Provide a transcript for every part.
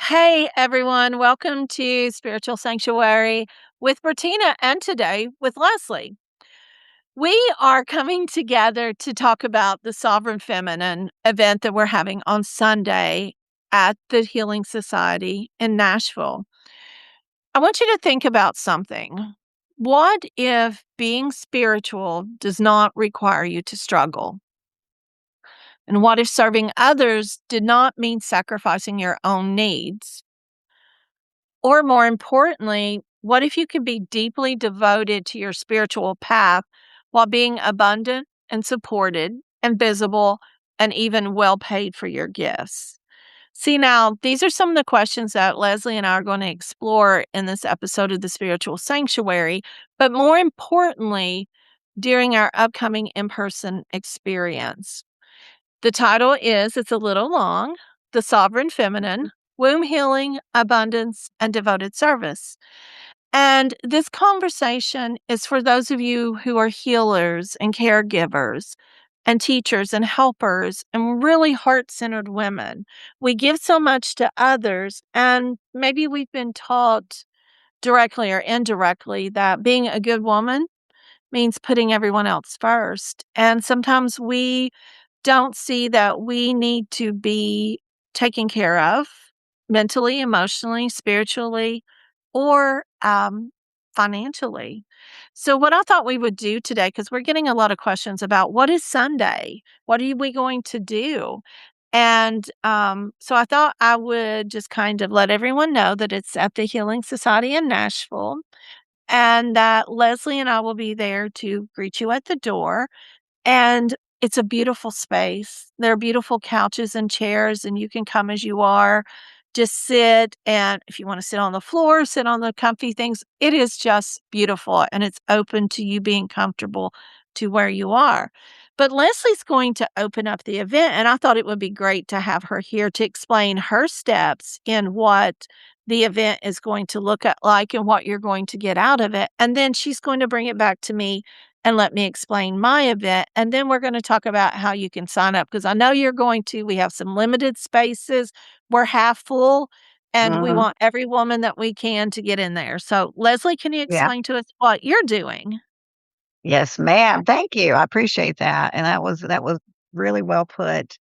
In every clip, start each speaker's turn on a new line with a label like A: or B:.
A: Hey everyone, welcome to Spiritual Sanctuary with Bertina and today with Leslie. We are coming together to talk about the Sovereign Feminine event that we're having on Sunday at the Healing Society in Nashville. I want you to think about something. What if being spiritual does not require you to struggle? And what if serving others did not mean sacrificing your own needs? Or more importantly, what if you could be deeply devoted to your spiritual path while being abundant and supported and visible and even well paid for your gifts? See, now, these are some of the questions that Leslie and I are going to explore in this episode of the Spiritual Sanctuary, but more importantly, during our upcoming in person experience. The title is, it's a little long, The Sovereign Feminine, Womb Healing, Abundance, and Devoted Service. And this conversation is for those of you who are healers and caregivers and teachers and helpers and really heart centered women. We give so much to others, and maybe we've been taught directly or indirectly that being a good woman means putting everyone else first. And sometimes we don't see that we need to be taken care of mentally, emotionally, spiritually, or financially. So, what I thought we would do today, because we're getting a lot of questions about what is Sunday? What are we going to do? And so I thought I would just kind of let everyone know that it's at the Healing Society in Nashville and that Leslie and I will be there to greet you at the door. And it's a beautiful space. There are beautiful couches and chairs, and you can come as you are. Just sit, and if you wanna sit on the floor, sit on the comfy things. It is just beautiful, and it's open to you being comfortable to where you are. But Leslie's going to open up the event, and I thought it would be great to have her here to explain her steps in what the event is going to look at like and what you're going to get out of it, and then she's going to bring it back to me and let me explain my event. And then we're going to talk about how you can sign up because I know you're going to. We have some limited spaces. We're half full, and we
B: Mhm.
A: want every woman that we can to get in there. So, Leslie, can you
B: Yeah.
A: explain to us what you're doing?
B: Yes, ma'am. Thank you. I appreciate that, and that was really well put.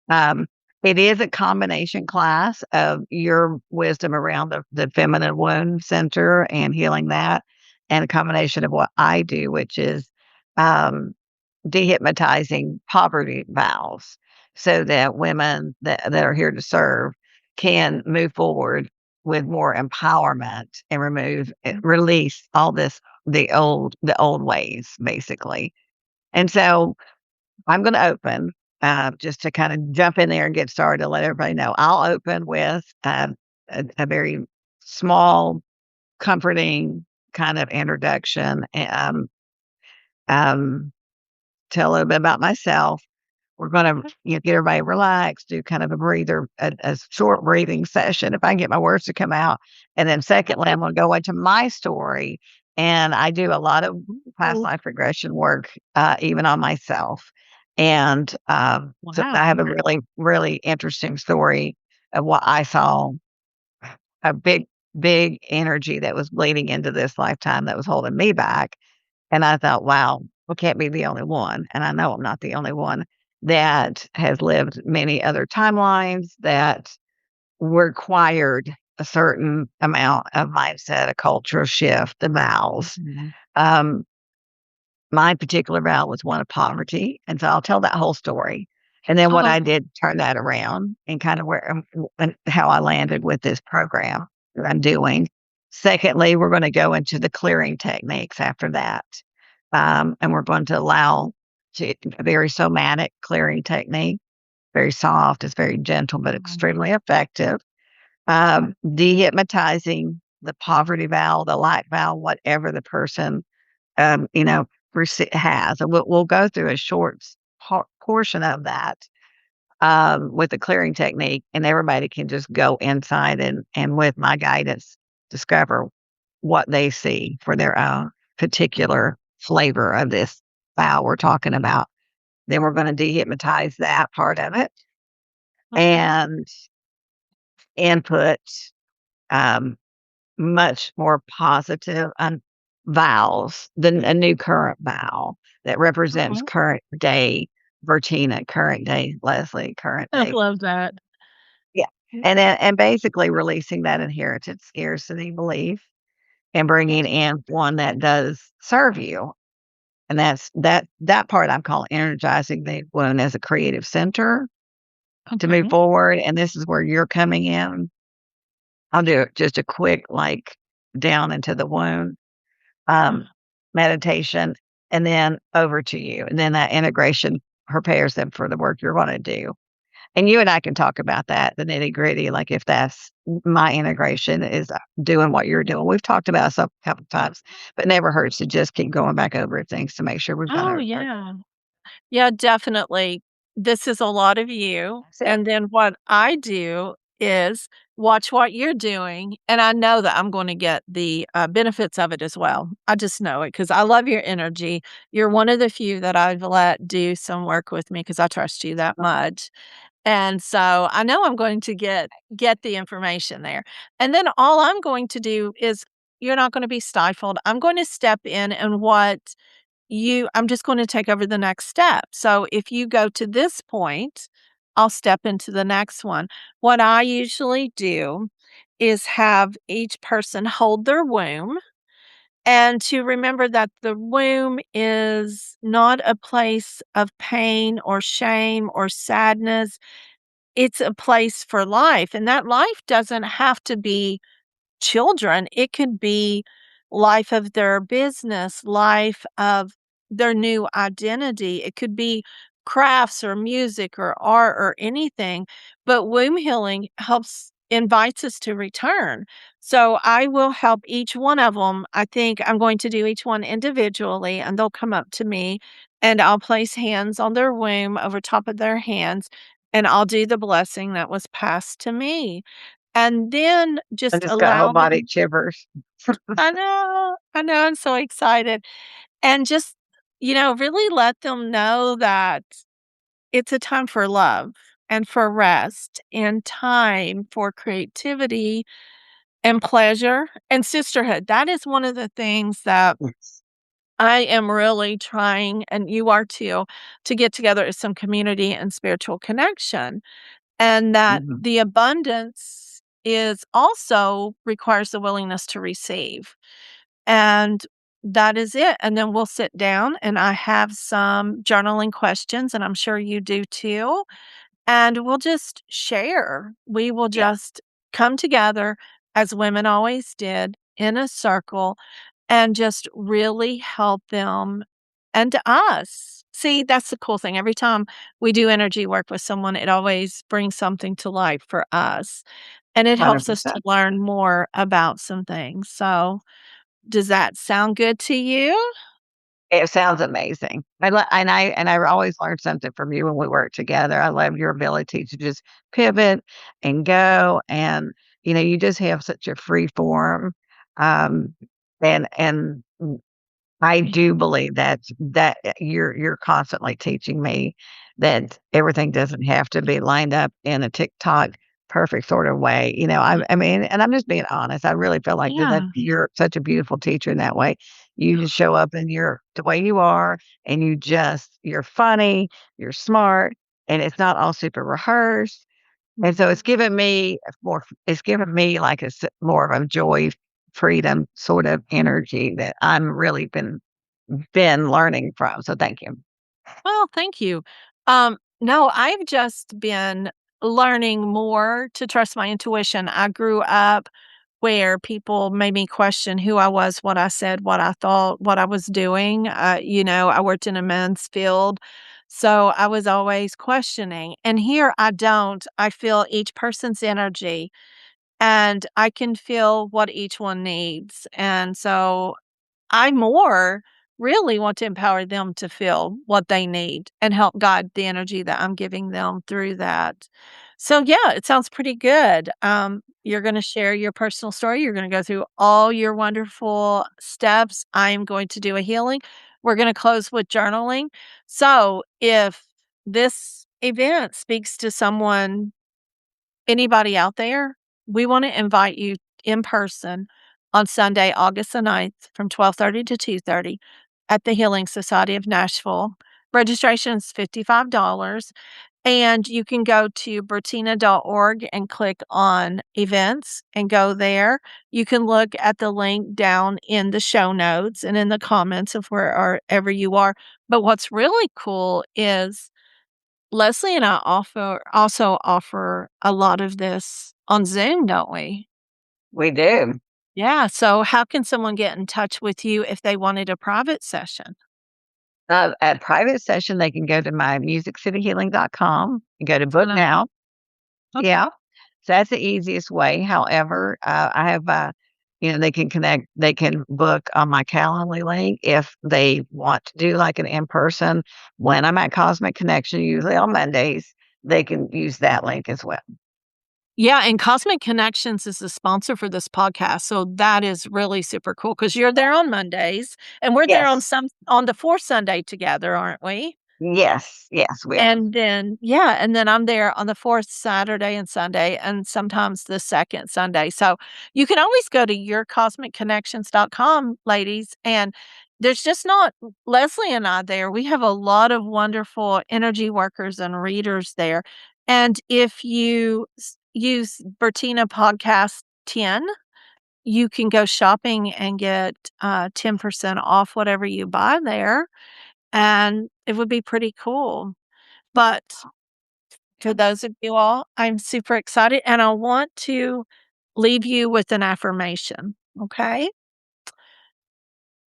B: Um, it is a combination class of your wisdom around the feminine wound center and healing that, and a combination of what I do, which is, um, dehypnotizing poverty vows so that women that are here to serve can move forward with more empowerment and release all this the old ways basically. And so I'm going to open just to kind of jump in there and get started to let everybody know. I'll open with a very small comforting kind of introduction and tell a little bit about myself. We're gonna, get everybody relaxed, do kind of a breather, a short breathing session if I can get my words to come out. And then secondly, I'm gonna go into my story, and I do a lot of past
A: Ooh,
B: life regression work, even on myself. And, so I
A: wow.
B: have a really, really interesting story of what I saw, a big energy that was bleeding into this lifetime that was holding me back. And I thought, wow, I can't be the only one. And I know I'm not the only one that has lived many other timelines that required a certain amount of mindset, a cultural shift, the vows.
A: Mhm.
B: Um, my particular vow was one of poverty. And so I'll tell that whole story. And then what
A: Oh,
B: I did turn that around and kind of and how I landed with this program that I'm doing. Secondly, we're going to go into the clearing techniques after that. And we're going to allow a very somatic clearing technique, very soft, it's very gentle, but extremely effective. Dehypnotizing the poverty vow, the lack vow, whatever the person, um, you know, has. And we'll go through a short portion of that with the clearing technique, and everybody can just go inside and with my guidance, discover what they see for their own particular flavor of this vow we're talking about. Then we're going to dehypnotize that part of it.
A: okay.
B: And input, um, much more positive vows than a new current vow that represents
A: Mhm.
B: current day Bertina, current day Leslie, current
A: I
B: day.
A: love that.
B: Yeah.
A: Mm,
B: And basically releasing that inherited scarcity belief and bringing in one that does serve you. And that part I'm calling energizing the wound as a creative center to move
A: okay.
B: forward. And this is where you're coming in. I'll do just a quick like down into the wound
A: Uh,
B: um, meditation, and then over to you. And then that integration prepares them for the work you're going to do. And you and I can talk about that, the nitty gritty, like if that's my integration is doing what you're doing. We've talked about it some couple times, but never hurts to just keep going back over things to make sure we've got
A: oh,
B: our
A: yeah. Yeah, definitely. This is a lot of you,
B: that's it.
A: and then what I do is watch what you're doing, and I know that I'm gonna get the, benefits of it as well. I just know it because I love your energy. You're one of the few that I've let do some work with me because I trust you that much, and so I know I'm going to get the information there, and then all I'm going to do is you're not gonna be stifled. I'm going to step in and what I'm just gonna take over the next step. So if you go to this point, I'll step into the next one. What I usually do is have each person hold their womb and to remember that the womb is not a place of pain or shame or sadness. It's a place for life, and that life doesn't have to be children. It could be life of their business, life of their new identity. It could be crafts or music or art or anything, but womb healing helps invites us to return. So I will help each one of them. I think I'm going to do each one individually and they'll come up to me and I'll place hands on their womb over top of their hands and I'll do the blessing that was passed to me. And then
B: I
A: just
B: just got whole
A: allow
B: body
A: them.
B: shivers.
A: I know, I'm so excited. And just, really let them know that it's a time for love and for rest and time for creativity and pleasure and sisterhood. That is one of the things that
B: Yes.
A: I am really trying, and you are too, to get together as some community and spiritual connection. And that
B: Mhm.
A: the abundance is also requires the willingness to receive. And that is it. And then we'll sit down and I have some journaling questions, and I'm sure you do too. And we'll just share. We will
B: Yeah,
A: just come together as women always did in a circle and just really help them and us. See, that's the cool thing. Every time we do energy work with someone, it always brings something to light for us, and it helps us to
B: 100%.
A: learn more about some things. So, does that sound good to you?
B: It sounds amazing. I always learn something from you when we work together. I love your ability to just pivot and go, and, you just have such a free form, um, and I do believe that you're constantly teaching me that everything doesn't have to be lined up in a TikTok perfect sort of way. I mean, and I'm just being honest. I really feel like that
A: Yeah.
B: you're such a beautiful teacher in that way. You just show up and you're the way you are, and you're funny, you're smart, and it's not all super rehearsed. And so it's given me like more of a joy, freedom sort of energy that I'm really been learning from, so thank you.
A: Well, thank you. No, I've just been learning more to trust my intuition. I grew up where people made me question who I was, what I said, what I thought, what I was doing. I worked in a men's field. So I was always questioning. And here I don't. I feel each person's energy and I can feel what each one needs. And so I more really want to empower them to feel what they need and help guide the energy that I'm giving them through that. So yeah, it sounds pretty good. You're going to share your personal story. You're going to go through all your wonderful steps. I'm going to do a healing. We're going to close with journaling. So if this event speaks to someone, anybody out there, we wanna invite you in person on Sunday, August the 9th from 12:30 to 2:30 at the Healing Society of Nashville. Registration is $55, and you can go to bertina.org and click on events and go there. You can look at the link down in the show notes and in the comments of wherever you are. But what's really cool is Leslie and I also offer a lot of this on Zoom, don't we?
B: We do.
A: Yeah, so how can someone get in touch with you if they wanted a private session?
B: At private session, they can go to my musiccityhealing.com and go to
A: So
B: book
A: no
B: now.
A: okay.
B: Yeah. So that's the easiest way. However, I have, they can book on my Calendly link if they want to do like an in person. When I'm at Cosmic Connection, usually on Mondays, they can use that link as well.
A: Yeah, and Cosmic Connections is the sponsor for this podcast, so that is really super cool because 'cause you're there on Mondays, and we're there
B: Yes.
A: on the 4th Sunday together, aren't we?
B: Yes. Yes. We are.
A: And then I'm there on the 4th Saturday and Sunday, and sometimes the 2nd Sunday, so you can always go to yourcosmicconnections.com, ladies, and there's just not Leslie and I there. We have a lot of wonderful energy workers and readers there, and if you use Bertina Podcast 10, you can go shopping and get, 10% off whatever you buy there, and it would be pretty cool. But for those of you all, I'm super excited, and I want to leave you with an affirmation, okay?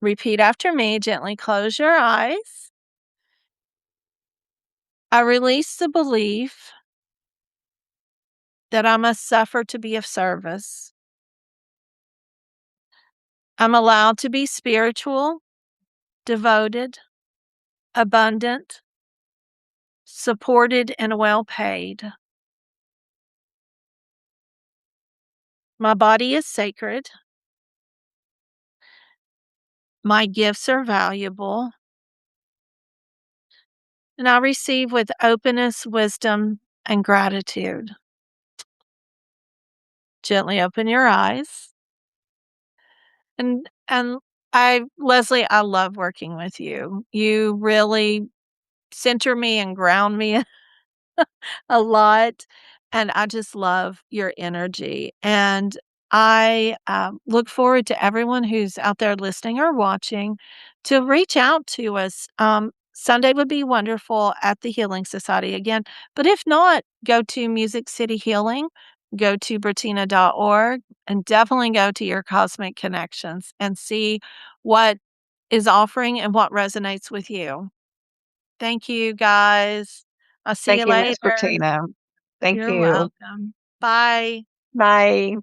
A: Repeat after me, gently close your eyes. I release the belief that I must suffer to be of service. I'm allowed to be spiritual, devoted, abundant, supported, and well paid. My body is sacred. My gifts are valuable, and I receive with openness, wisdom, and gratitude. Gently open your eyes. And Leslie, I love working with you. You really center me and ground me a lot, and I just love your energy, and I, look forward to everyone who's out there listening or watching to reach out to us. Sunday would be wonderful at the Healing Society again, but if not, go to Music City Healing, go to bertina.org, and definitely go to your Cosmic Connections and see what is offering and what resonates with you. Thank you, guys. I'll see
B: Thank
A: you
B: you, Miss
A: later.
B: Bertina. Thank
A: You're
B: you.
A: welcome. Bye.
B: Bye.